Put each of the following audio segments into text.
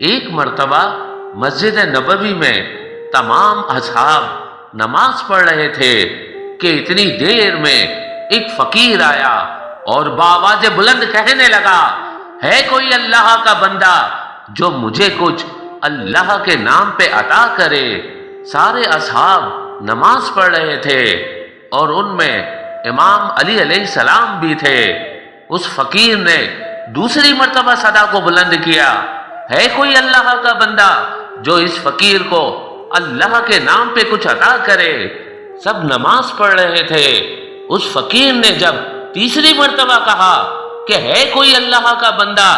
ایک مرتبہ مسجد نبوی میں تمام اصحاب نماز پڑھ رہے تھے کہ اتنی دیر میں ایک فقیر آیا اور بآواز بلند کہنے لگا، ہے کوئی اللہ کا بندہ جو مجھے کچھ اللہ کے نام پہ عطا کرے؟ سارے اصحاب نماز پڑھ رہے تھے اور ان میں امام علی علیہ السلام بھی تھے۔ اس فقیر نے دوسری مرتبہ صدا کو بلند کیا، ہے کوئی اللہ کا بندہ جو اس فقیر کو اللہ کے نام پہ کچھ عطا کرے؟ سب نماز پڑھ رہے تھے۔ اس فقیر نے جب تیسری مرتبہ کہا کہ ہے کوئی اللہ کا بندہ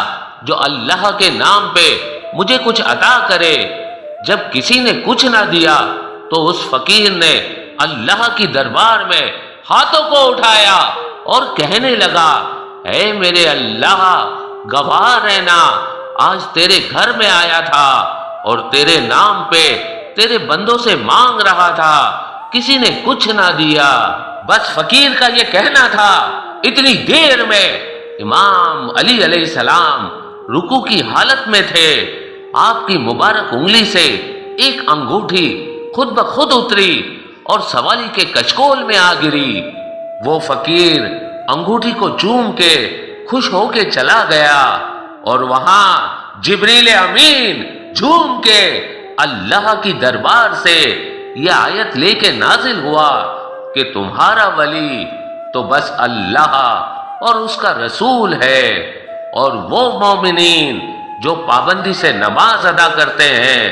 جو اللہ کے نام پہ مجھے کچھ عطا کرے، جب کسی نے کچھ نہ دیا تو اس فقیر نے اللہ کی دربار میں ہاتھوں کو اٹھایا اور کہنے لگا، اے میرے اللہ، گواہ رہنا، آج تیرے گھر میں آیا تھا اور تیرے نام پہ تیرے بندوں سے مانگ رہا تھا، کسی نے کچھ نہ دیا۔ بس فقیر کا یہ کہنا تھا۔ اتنی دیر میں امام علی علیہ السلام رکوع کی حالت میں تھے۔ آپ کی مبارک انگلی سے ایک انگوٹھی خود بخود اتری اور سوالی کے کچکول میں آ گری۔ وہ فقیر انگوٹھی کو چوم کے خوش ہو کے چلا گیا اور وہاں جبریل امین جھوم کے اللہ کی دربار سے یہ آیت لے کے نازل ہوا کہ تمہارا ولی تو بس اللہ اور اس کا رسول ہے، اور وہ مومنین جو پابندی سے نماز ادا کرتے ہیں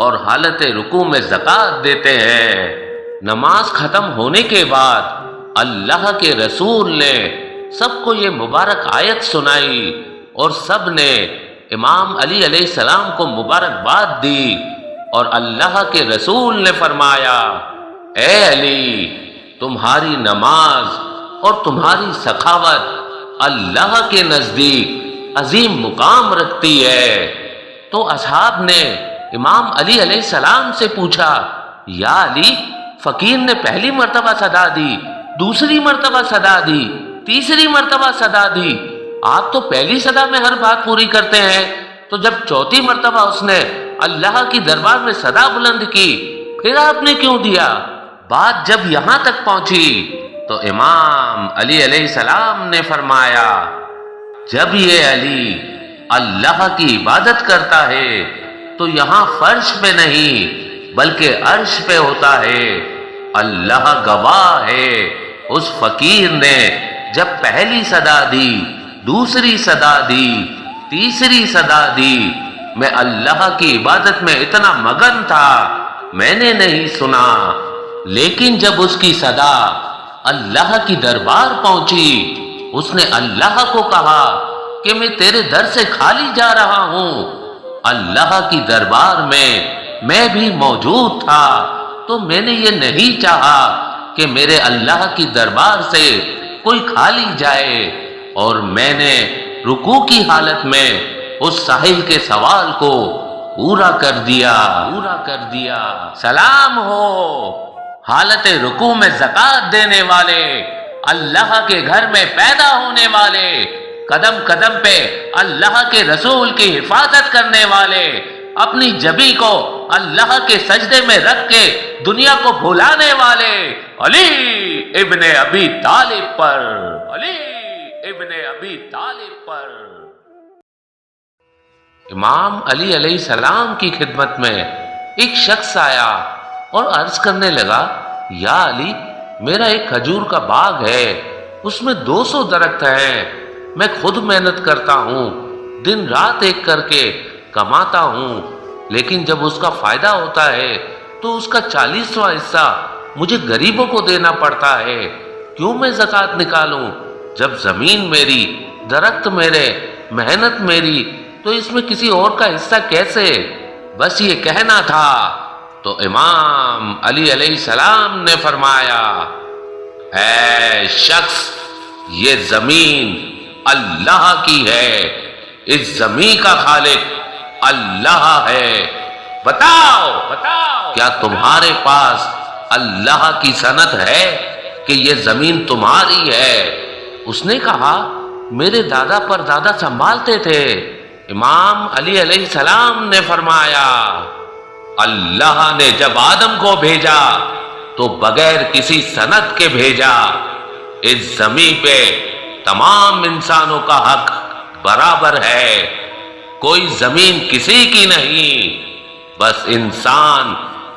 اور حالت رکوع میں زکوٰۃ دیتے ہیں۔ نماز ختم ہونے کے بعد اللہ کے رسول نے سب کو یہ مبارک آیت سنائی اور سب نے امام علی علیہ السلام کو مبارکباد دی، اور اللہ کے رسول نے فرمایا، اے علی، تمہاری نماز اور تمہاری سخاوت اللہ کے نزدیک عظیم مقام رکھتی ہے۔ تو اصحاب نے امام علی علیہ السلام سے پوچھا، یا علی، فقیر نے پہلی مرتبہ صدا دی، دوسری مرتبہ صدا دی، تیسری مرتبہ صدا دی، آپ تو پہلی صدا میں ہر بات پوری کرتے ہیں، تو جب چوتھی مرتبہ اس نے اللہ کی دربار میں صدا بلند کی، پھر آپ نے کیوں دیا؟ بات جب یہاں تک پہنچی تو امام علی علیہ السلام نے فرمایا، جب یہ علی اللہ کی عبادت کرتا ہے تو یہاں فرش پہ نہیں بلکہ عرش پہ ہوتا ہے۔ اللہ گواہ ہے، اس فقیر نے جب پہلی صدا دی، دوسری صدا دی، تیسری صدا دی، میں اللہ کی عبادت میں اتنا مگن تھا میں نے نہیں سنا، لیکن جب اس کی صدا اللہ کی دربار پہنچی، اس نے اللہ کو کہا کہ میں تیرے در سے خالی جا رہا ہوں۔ اللہ کی دربار میں بھی موجود تھا، تو میں نے یہ نہیں چاہا کہ میرے اللہ کی دربار سے کوئی خالی جائے، اور میں نے رکوع کی حالت میں اس سائل کے سوال کو پورا کر دیا۔ سلام ہو حالت رکوع میں زکوٰۃ دینے والے، اللہ کے گھر میں پیدا ہونے والے، قدم قدم پہ اللہ کے رسول کی حفاظت کرنے والے، اپنی جبی کو اللہ کے سجدے میں رکھ کے دنیا کو بھلانے والے علی ابن ابی طالب پر۔ امام علی علیہ السلام کی خدمت میں ایک شخص آیا اور عرض کرنے لگا، یا علی، میرا ایک کھجور کا باغ ہے، اس میں 200 درخت ہیں، میں خود محنت کرتا ہوں، دن رات ایک کر کے کماتا ہوں، لیکن جب اس کا فائدہ ہوتا ہے تو اس کا 40واں حصہ مجھے غریبوں کو دینا پڑتا ہے، کیوں میں زکوٰۃ نکالوں؟ جب زمین میری، درخت میرے، محنت میری، تو اس میں کسی اور کا حصہ کیسے؟ بس یہ کہنا تھا تو امام علی علیہ السلام نے فرمایا، اے شخص، یہ زمین اللہ کی ہے، اس زمین کا خالق اللہ ہے، بتاؤ کیا تمہارے پاس اللہ کی سند ہے کہ یہ زمین تمہاری ہے؟ اس نے کہا، میرے دادا پر دادا سنبھالتے تھے۔ امام علی علیہ السلام نے فرمایا، اللہ نے جب آدم کو بھیجا تو بغیر کسی سند کے بھیجا۔ اس زمین پہ تمام انسانوں کا حق برابر ہے، کوئی زمین کسی کی نہیں، بس انسان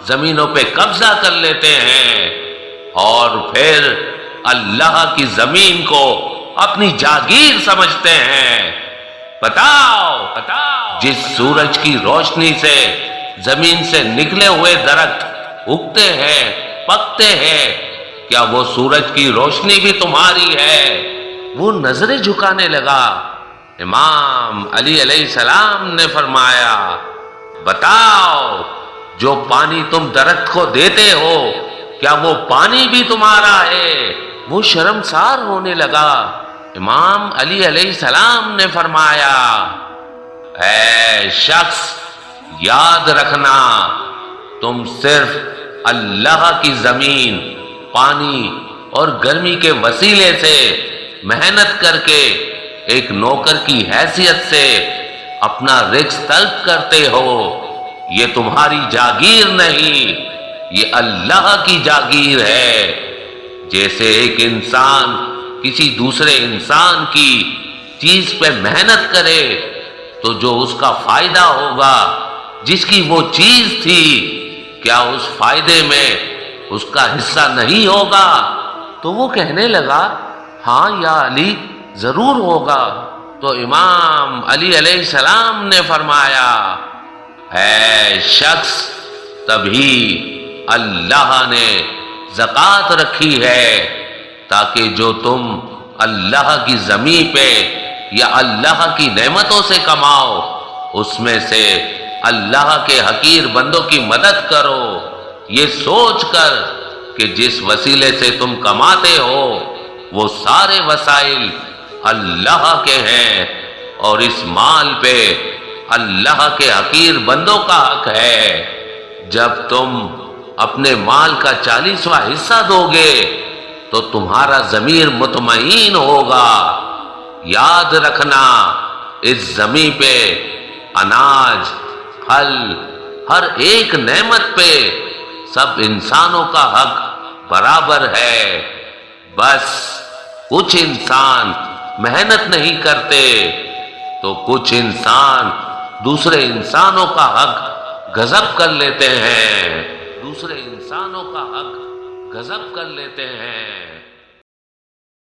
زمینوں پہ قبضہ کر لیتے ہیں اور پھر اللہ کی زمین کو اپنی جاگیر سمجھتے ہیں۔ بتاؤ جس سورج کی روشنی سے زمین سے نکلے ہوئے درخت اگتے ہیں، پکتے ہیں، کیا وہ سورج کی روشنی بھی تمہاری ہے؟ وہ نظریں جھکانے لگا۔ امام علی علیہ السلام نے فرمایا، بتاؤ جو پانی تم درخت کو دیتے ہو کیا وہ پانی بھی تمہارا ہے؟ وہ شرمسار ہونے لگا۔ امام علی علیہ السلام نے فرمایا، اے شخص یاد رکھنا، تم صرف اللہ کی زمین پانی اور گرمی کے وسیلے سے محنت کر کے ایک نوکر کی حیثیت سے اپنا رزق طلب کرتے ہو، یہ تمہاری جاگیر نہیں، یہ اللہ کی جاگیر ہے۔ جیسے ایک انسان کسی دوسرے انسان کی چیز پہ محنت کرے تو جو اس کا فائدہ ہوگا، جس کی وہ چیز تھی، کیا اس فائدے میں اس کا حصہ نہیں ہوگا؟ تو وہ کہنے لگا، ہاں یا علی ضرور ہوگا۔ تو امام علی علیہ السلام نے فرمایا، اے شخص تبھی اللہ نے زکوٰۃ رکھی ہے تاکہ جو تم اللہ کی زمین پہ یا اللہ کی نعمتوں سے کماؤ اس میں سے اللہ کے حقیر بندوں کی مدد کرو، یہ سوچ کر کہ جس وسیلے سے تم کماتے ہو وہ سارے وسائل اللہ کے ہیں اور اس مال پہ اللہ کے حقیر بندوں کا حق ہے۔ جب تم اپنے مال کا 40واں حصہ دو گے تو تمہارا ضمیر مطمئن ہوگا۔ یاد رکھنا اس زمین پہ اناج، پھل، ہر ایک نعمت پہ سب انسانوں کا حق برابر ہے، بس کچھ انسان محنت نہیں کرتے تو کچھ انسان دوسرے انسانوں کا حق غصب کر لیتے ہیں، دوسرے انسانوں کا حق غصب کر لیتے ہیں۔